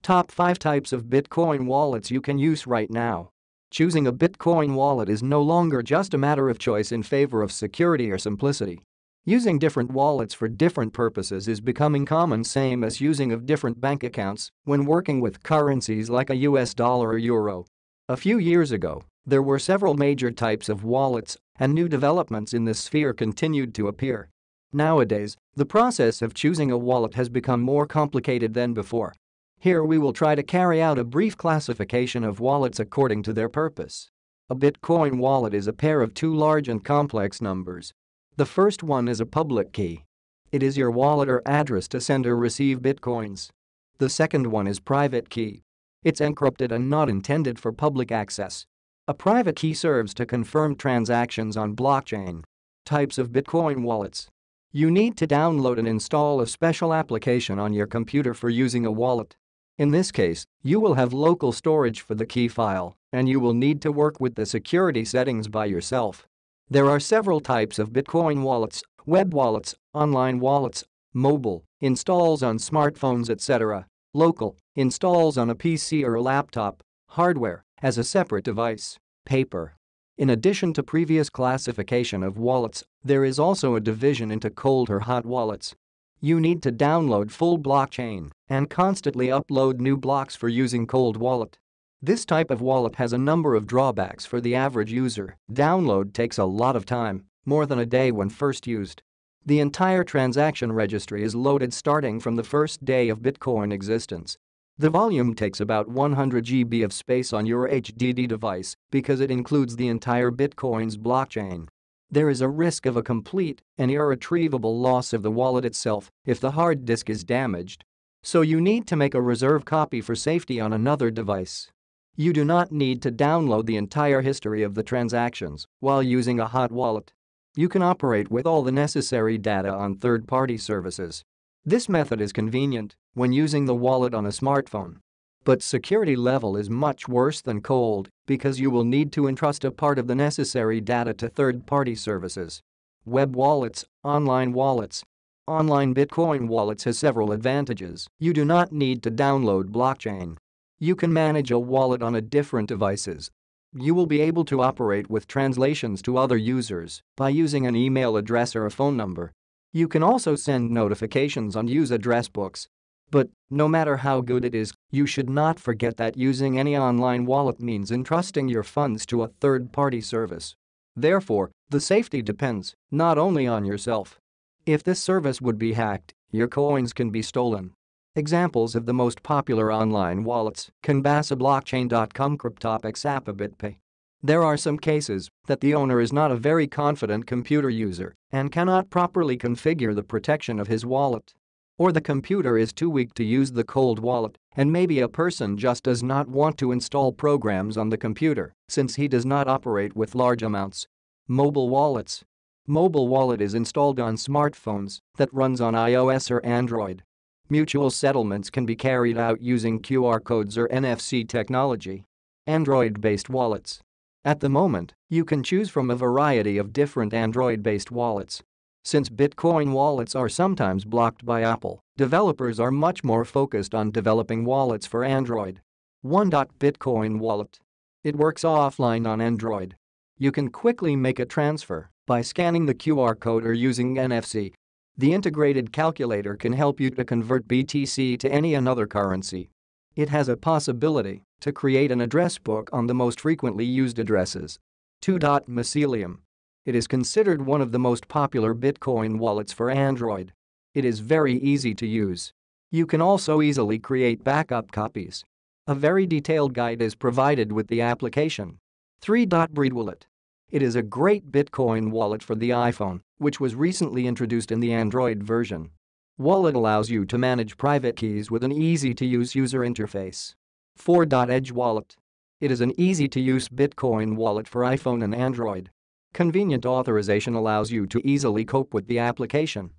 Top 5 types of Bitcoin wallets you can use right now. Choosing a Bitcoin wallet is no longer just a matter of choice in favor of security or simplicity. Using different wallets for different purposes is becoming common, same as using of different bank accounts when working with currencies like a US dollar or euro. A few years ago, there were several major types of wallets, and new developments in this sphere continued to appear. Nowadays, the process of choosing a wallet has become more complicated than before. Here we will try to carry out a brief classification of wallets according to their purpose. A Bitcoin wallet is a pair of two large and complex numbers. The first one is a public key. It is your wallet or address to send or receive Bitcoins. The second one is private key. It's encrypted and not intended for public access. A private key serves to confirm transactions on blockchain. Types of Bitcoin wallets. You need to download and install a special application on your computer for using a wallet. In this case, you will have local storage for the key file, and you will need to work with the security settings by yourself. There are several types of Bitcoin wallets: web wallets, online wallets, mobile, installs on smartphones, etc., local, installs on a PC or a laptop, hardware, as a separate device, paper. In addition to previous classification of wallets, there is also a division into cold or hot wallets. You need to download full blockchain and constantly upload new blocks for using cold wallet. This type of wallet has a number of drawbacks for the average user. Download takes a lot of time, more than a day when first used. The entire transaction registry is loaded starting from the first day of Bitcoin existence. The volume takes about 100 GB of space on your HDD device because it includes the entire Bitcoin's blockchain. There is a risk of a complete and irretrievable loss of the wallet itself if the hard disk is damaged. So you need to make a reserve copy for safety on another device. You do not need to download the entire history of the transactions while using a hot wallet. You can operate with all the necessary data on third-party services. This method is convenient when using the wallet on a smartphone. But security level is much worse than cold because you will need to entrust a part of the necessary data to third-party services. Web wallets, online wallets. Online Bitcoin wallets has several advantages. You do not need to download blockchain. You can manage a wallet on a different devices. You will be able to operate with translations to other users by using an email address or a phone number. You can also send notifications on use address books. But no matter how good it is, you should not forget that using any online wallet means entrusting your funds to a third-party service. Therefore, the safety depends not only on yourself. If this service would be hacked, your coins can be stolen. Examples of the most popular online wallets: Canbasa, Blockchain.com, Cryptopics, App, BitPay. There are some cases that the owner is not a very confident computer user and cannot properly configure the protection of his wallet. Or the computer is too weak to use the cold wallet, and maybe a person just does not want to install programs on the computer since he does not operate with large amounts. Mobile wallets. Mobile wallet is installed on smartphones that runs on iOS or Android. Mutual settlements can be carried out using QR codes or NFC technology. Android-based wallets. At the moment, you can choose from a variety of different Android-based wallets. Since Bitcoin wallets are sometimes blocked by Apple, developers are much more focused on developing wallets for Android. 1. Bitcoin Wallet. It works offline on Android. You can quickly make a transfer by scanning the QR code or using NFC. The integrated calculator can help you to convert BTC to any another currency. It has a possibility to create an address book on the most frequently used addresses. 2. Mycelium. It is considered one of the most popular Bitcoin wallets for Android. It is very easy to use. You can also easily create backup copies. A very detailed guide is provided with the application. 3. Breed Wallet. It is a great Bitcoin wallet for the iPhone, which was recently introduced in the Android version. Wallet allows you to manage private keys with an easy-to-use user interface. 4. Edge Wallet. It is an easy-to-use Bitcoin wallet for iPhone and Android. Convenient authorization allows you to easily cope with the application.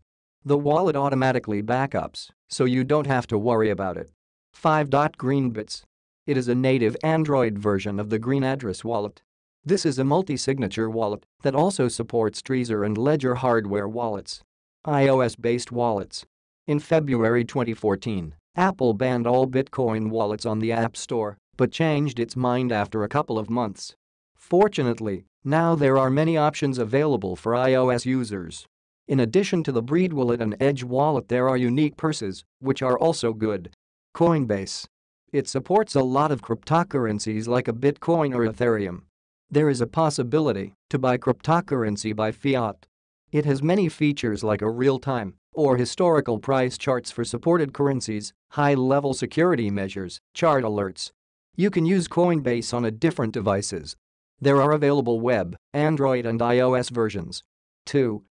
The wallet automatically backups, so you don't have to worry about it. 5. Greenbits. It is a native Android version of the Green Address wallet. This is a multi-signature wallet that also supports Trezor and Ledger hardware wallets. iOS-based wallets. In February 2014, Apple banned all Bitcoin wallets on the App Store, but changed its mind after a couple of months. Fortunately, now there are many options available for iOS users. In addition to the Breed Wallet and Edge Wallet, there are unique purses, which are also good. Coinbase. It supports a lot of cryptocurrencies like a Bitcoin or Ethereum. There is a possibility to buy cryptocurrency by fiat. It has many features like a real-time or historical price charts for supported currencies, high-level security measures, chart alerts. You can use Coinbase on different devices. There are available web, Android and iOS versions. 2.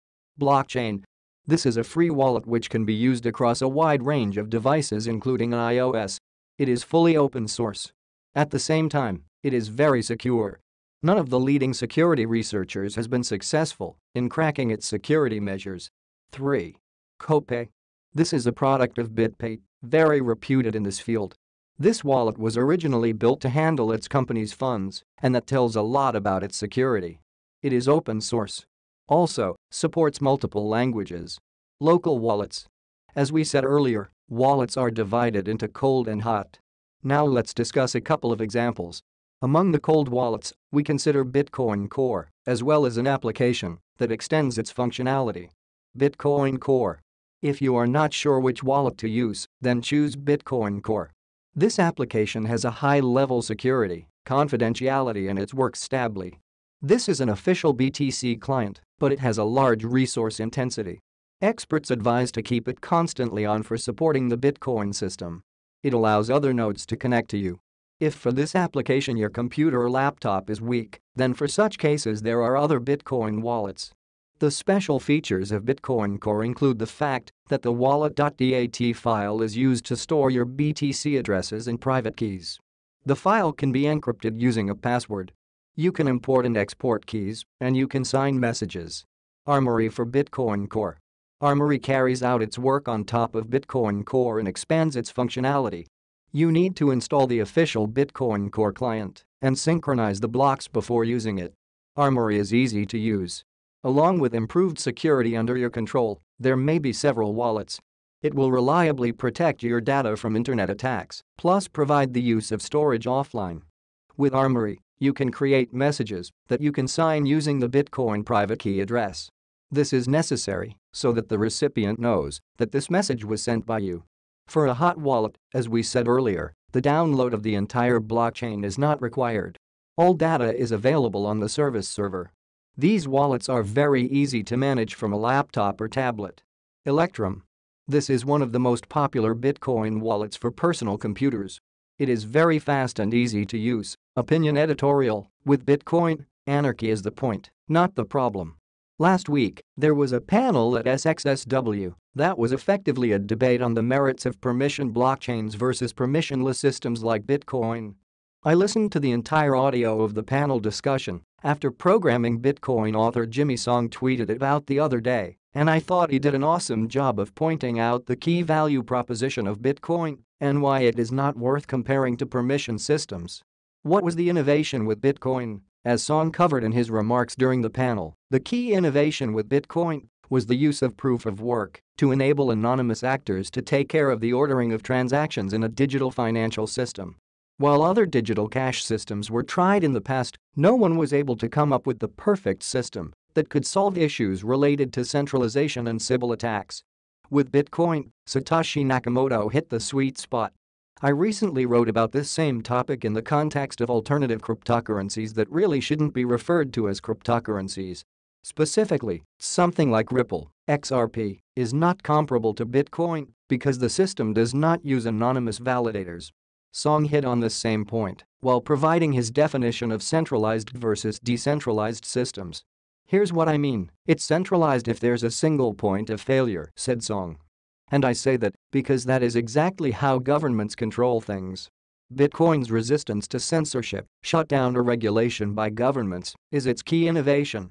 Blockchain. This is a free wallet which can be used across a wide range of devices including iOS. It is fully open source. At the same time, it is very secure. None of the leading security researchers has been successful in cracking its security measures. 3. Copay. This is a product of BitPay, very reputed in this field. This wallet was originally built to handle its company's funds, and that tells a lot about its security. It is open source. Also, supports multiple languages. Local wallets. As we said earlier, wallets are divided into cold and hot. Now let's discuss a couple of examples. Among the cold wallets, we consider Bitcoin Core, as well as an application that extends its functionality. Bitcoin Core. If you are not sure which wallet to use, then choose Bitcoin Core. This application has a high-level security, confidentiality, and it works stably. This is an official BTC client, but it has a large resource intensity. Experts advise to keep it constantly on for supporting the Bitcoin system. It allows other nodes to connect to you. If for this application your computer or laptop is weak, then for such cases there are other Bitcoin wallets. The special features of Bitcoin Core include the fact that the wallet.dat file is used to store your BTC addresses and private keys. The file can be encrypted using a password. You can import and export keys, and you can sign messages. Armory for Bitcoin Core. Armory carries out its work on top of Bitcoin Core and expands its functionality. You need to install the official Bitcoin Core client and synchronize the blocks before using it. Armory is easy to use. Along with improved security under your control, there may be several wallets. It will reliably protect your data from internet attacks, plus provide the use of storage offline. With Armory, you can create messages that you can sign using the Bitcoin private key address. This is necessary so that the recipient knows that this message was sent by you. For a hot wallet, as we said earlier, the download of the entire blockchain is not required. All data is available on the service server. These wallets are very easy to manage from a laptop or tablet. Electrum. This is one of the most popular Bitcoin wallets for personal computers. It is very fast and easy to use. Opinion editorial: with Bitcoin, anarchy is the point, not the problem. Last week, there was a panel at SXSW that was effectively a debate on the merits of permission blockchains versus permissionless systems like Bitcoin. I listened to the entire audio of the panel discussion after programming Bitcoin author Jimmy Song tweeted it out the other day, and I thought he did an awesome job of pointing out the key value proposition of Bitcoin and why it is not worth comparing to permission systems. What was the innovation with Bitcoin? As Song covered in his remarks during the panel, the key innovation with Bitcoin was the use of proof of work to enable anonymous actors to take care of the ordering of transactions in a digital financial system. While other digital cash systems were tried in the past, no one was able to come up with the perfect system that could solve issues related to centralization and Sybil attacks. With Bitcoin, Satoshi Nakamoto hit the sweet spot. I recently wrote about this same topic in the context of alternative cryptocurrencies that really shouldn't be referred to as cryptocurrencies. Specifically, something like Ripple, XRP, is not comparable to Bitcoin because the system does not use anonymous validators. Song hit on this same point while providing his definition of centralized versus decentralized systems. Here's what I mean, it's centralized if there's a single point of failure, said Song. And I say that because that is exactly how governments control things. Bitcoin's resistance to censorship, shutdown or regulation by governments is its key innovation.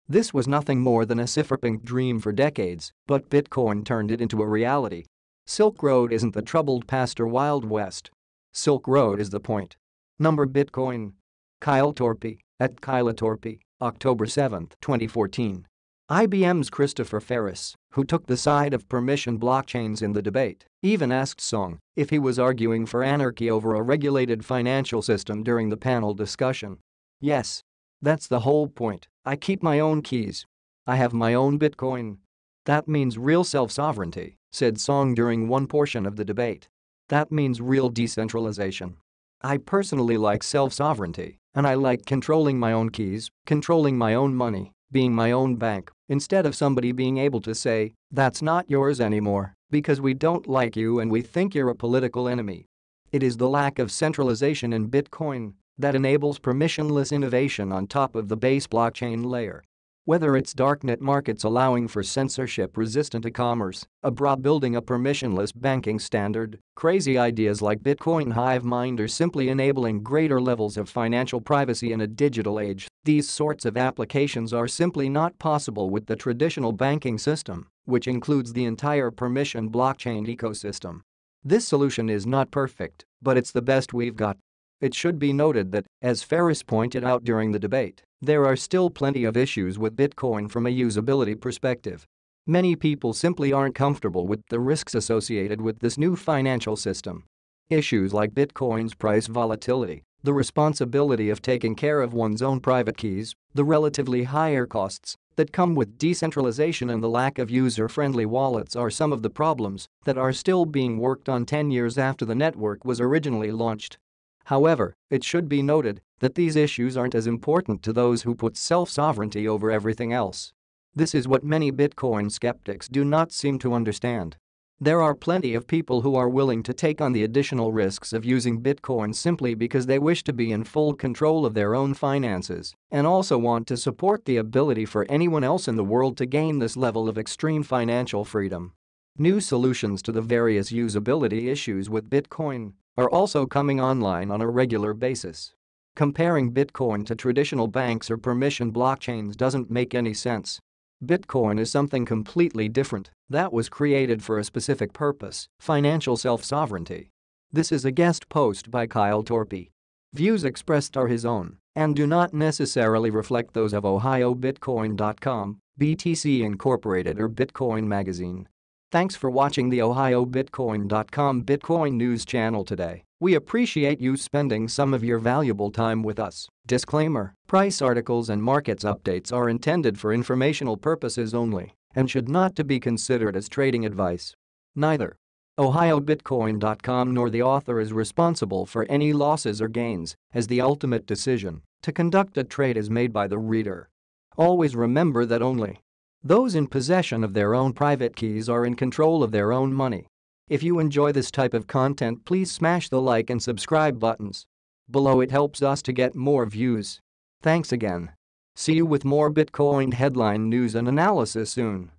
This was nothing more than a cypherpunk dream for decades, but Bitcoin turned it into a reality. Silk Road isn't the troubled past or Wild West. Silk Road is the point. Number Bitcoin. Kyle Torpy, at Kyla Torpy, October 7, 2014. IBM's Christopher Ferris, who took the side of permission blockchains in the debate, even asked Song if he was arguing for anarchy over a regulated financial system during the panel discussion. Yes. That's the whole point. I keep my own keys. I have my own Bitcoin. That means real self-sovereignty, said Song during one portion of the debate. That means real decentralization. I personally like self-sovereignty, and I like controlling my own keys, controlling my own money, being my own bank, instead of somebody being able to say, that's not yours anymore, because we don't like you and we think you're a political enemy. It is the lack of centralization in Bitcoin that enables permissionless innovation on top of the base blockchain layer. Whether it's darknet markets allowing for censorship-resistant e-commerce, abroad building a permissionless banking standard, crazy ideas like Bitcoin hive mind or simply enabling greater levels of financial privacy in a digital age, these sorts of applications are simply not possible with the traditional banking system, which includes the entire permission blockchain ecosystem. This solution is not perfect, but it's the best we've got. It should be noted that, as Ferris pointed out during the debate, there are still plenty of issues with Bitcoin from a usability perspective. Many people simply aren't comfortable with the risks associated with this new financial system. Issues like Bitcoin's price volatility, the responsibility of taking care of one's own private keys, the relatively higher costs that come with decentralization and the lack of user-friendly wallets are some of the problems that are still being worked on 10 years after the network was originally launched. However, it should be noted that these issues aren't as important to those who put self-sovereignty over everything else. This is what many Bitcoin skeptics do not seem to understand. There are plenty of people who are willing to take on the additional risks of using Bitcoin simply because they wish to be in full control of their own finances and also want to support the ability for anyone else in the world to gain this level of extreme financial freedom. New solutions to the various usability issues with Bitcoin are also coming online on a regular basis. Comparing Bitcoin to traditional banks or permission blockchains doesn't make any sense. Bitcoin is something completely different that was created for a specific purpose, financial self-sovereignty. This is a guest post by Kyle Torpy. Views expressed are his own and do not necessarily reflect those of OhioBitcoin.com, BTC Incorporated or Bitcoin Magazine. Thanks for watching the OhioBitcoin.com Bitcoin News channel today. We appreciate you spending some of your valuable time with us. Disclaimer: price articles and markets updates are intended for informational purposes only and should not to be considered as trading advice. Neither OhioBitcoin.com nor the author is responsible for any losses or gains, as the ultimate decision to conduct a trade is made by the reader. Always remember that only those in possession of their own private keys are in control of their own money. If you enjoy this type of content, please smash the like and subscribe buttons below. It helps us to get more views. Thanks again. See you with more Bitcoin headline news and analysis soon.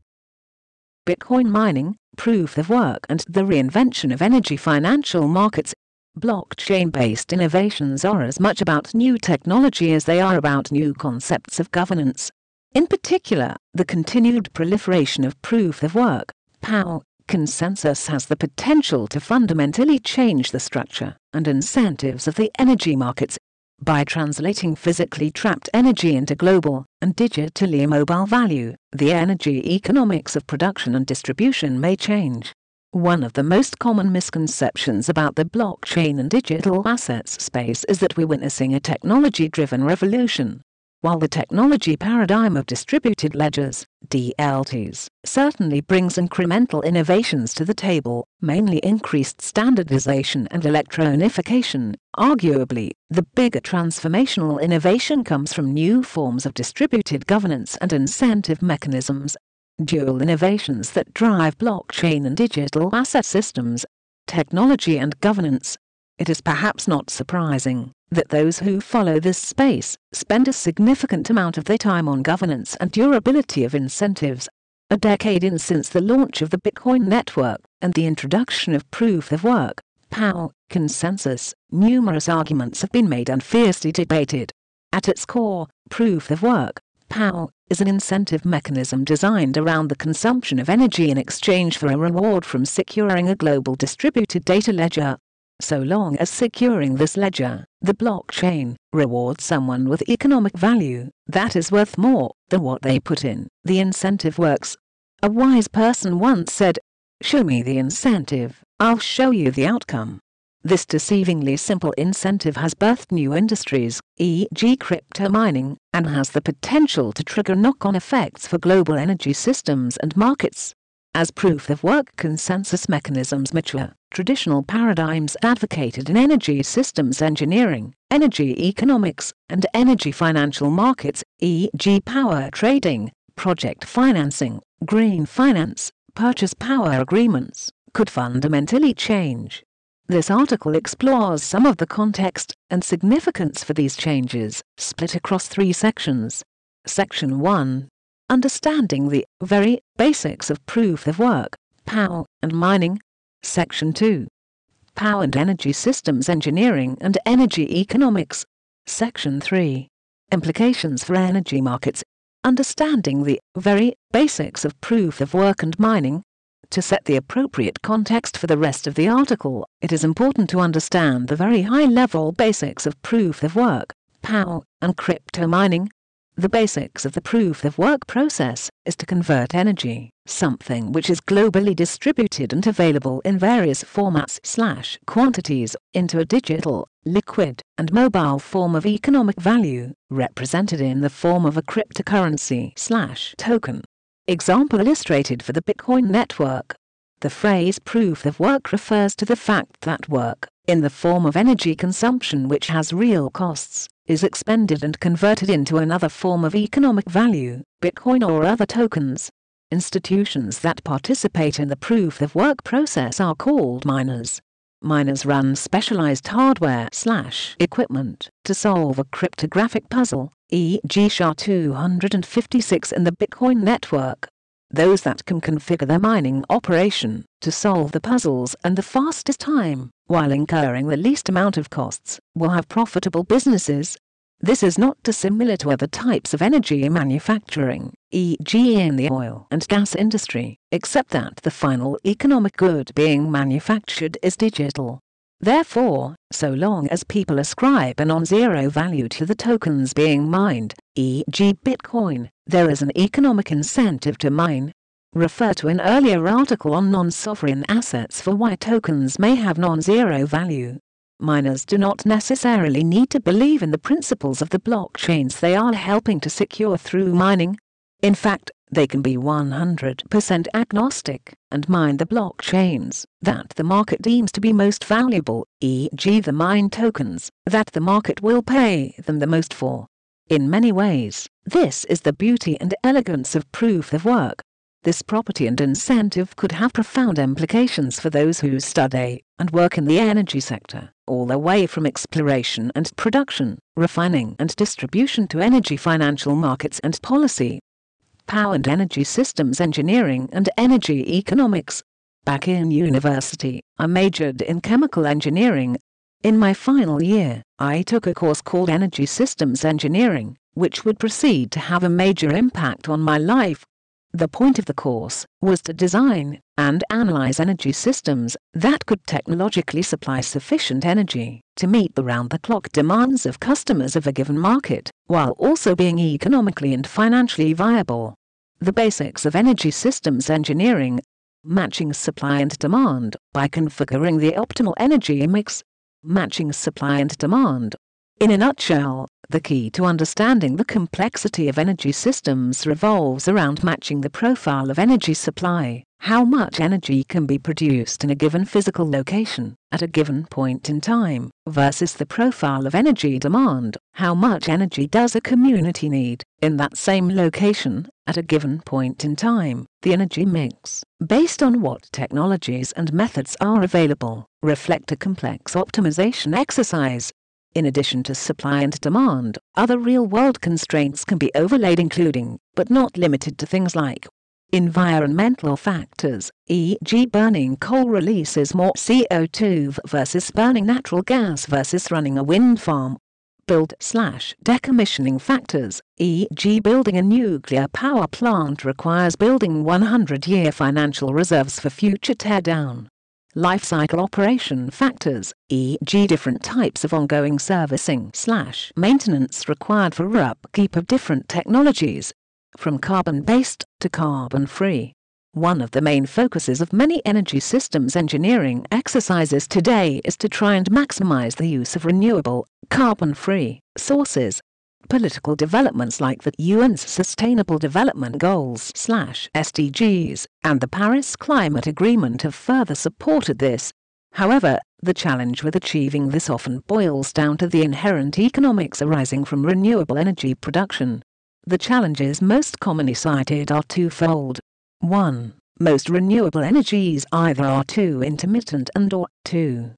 Bitcoin mining, proof of work and the reinvention of energy financial markets. Blockchain-based innovations are as much about new technology as they are about new concepts of governance. In particular, the continued proliferation of proof of work, POW, consensus has the potential to fundamentally change the structure and incentives of the energy markets. By translating physically trapped energy into global and digitally mobile value, the energy economics of production and distribution may change. One of the most common misconceptions about the blockchain and digital assets space is that we're witnessing a technology-driven revolution. While the technology paradigm of distributed ledgers, DLTs, certainly brings incremental innovations to the table, mainly increased standardization and electronification, arguably, the bigger transformational innovation comes from new forms of distributed governance and incentive mechanisms. Dual innovations that drive blockchain and digital asset systems, technology and governance. It is perhaps not surprising that those who follow this space spend a significant amount of their time on governance and durability of incentives. A decade in since the launch of the Bitcoin network and the introduction of proof of work, POW, consensus, numerous arguments have been made and fiercely debated. At its core, proof of work, POW, is an incentive mechanism designed around the consumption of energy in exchange for a reward from securing a global distributed data ledger. So long as securing this ledger, the blockchain, rewards someone with economic value that is worth more than what they put in, the incentive works. A wise person once said, "Show me the incentive, I'll show you the outcome." This deceivingly simple incentive has birthed new industries, e.g. crypto mining, and has the potential to trigger knock-on effects for global energy systems and markets. As proof of work consensus mechanisms mature, traditional paradigms advocated in energy systems engineering, energy economics, and energy financial markets, e.g. power trading, project financing, green finance, purchase power agreements, could fundamentally change. This article explores some of the context and significance for these changes, split across 3 sections. Section 1. Understanding the very basics of proof of work, POW, and mining. Section 2. Power and energy systems engineering and energy economics. Section 3. Implications for energy markets. Understanding the very basics of proof of work and mining. To set the appropriate context for the rest of the article, it is important to understand the very high-level basics of proof of work, POW, and crypto mining. The basics of the proof of work process is to convert energy, something which is globally distributed and available in various formats/quantities, into a digital, liquid, and mobile form of economic value, represented in the form of a cryptocurrency/token. Example illustrated for the Bitcoin network. The phrase proof of work refers to the fact that work, in the form of energy consumption which has real costs, is expended and converted into another form of economic value, Bitcoin or other tokens. Institutions that participate in the proof of work process are called miners. Miners run specialized hardware/equipment to solve a cryptographic puzzle, e.g. SHA-256 in the Bitcoin network. Those that can configure their mining operation to solve the puzzles in the fastest time, while incurring the least amount of costs, will have profitable businesses. This is not dissimilar to other types of energy manufacturing, e.g. in the oil and gas industry, except that the final economic good being manufactured is digital. Therefore, so long as people ascribe a non-zero value to the tokens being mined, e.g. Bitcoin, there is an economic incentive to mine. Refer to an earlier article on non-sovereign assets for why tokens may have non-zero value. Miners do not necessarily need to believe in the principles of the blockchains they are helping to secure through mining. In fact, they can be 100% agnostic and mine the blockchains that the market deems to be most valuable, e.g. the mined tokens that the market will pay them the most for. In many ways, this is the beauty and elegance of proof of work. This property and incentive could have profound implications for those who study and work in the energy sector, all the way from exploration and production, refining and distribution to energy financial markets and policy. Power and energy systems engineering and energy economics. Back in university, I majored in chemical engineering. In my final year, I took a course called Energy Systems Engineering, which would proceed to have a major impact on my life. The point of the course was to design and analyze energy systems that could technologically supply sufficient energy to meet the round-the-clock demands of customers of a given market, while also being economically and financially viable. The basics of energy systems engineering: matching supply and demand by configuring the optimal energy mix. Matching supply and demand. In a nutshell, the key to understanding the complexity of energy systems revolves around matching the profile of energy supply, how much energy can be produced in a given physical location at a given point in time, versus the profile of energy demand, how much energy does a community need in that same location at a given point in time. The energy mix, based on what technologies and methods are available, reflect a complex optimization exercise. In addition to supply and demand, other real-world constraints can be overlaid, including, but not limited to, things like environmental factors, e.g. burning coal releases more CO2 versus burning natural gas versus running a wind farm. Build/decommissioning factors, e.g. building a nuclear power plant requires building 100-year financial reserves for future teardown. Life cycle operation factors, e.g. different types of ongoing servicing/maintenance required for upkeep of different technologies, from carbon-based to carbon-free. One of the main focuses of many energy systems engineering exercises today is to try and maximize the use of renewable, carbon-free sources. Political developments like the UN's Sustainable Development Goals/SDGs and the Paris Climate Agreement have further supported this. However, the challenge with achieving this often boils down to the inherent economics arising from renewable energy production. The challenges most commonly cited are twofold. 1. Most renewable energies either are too intermittent and/or too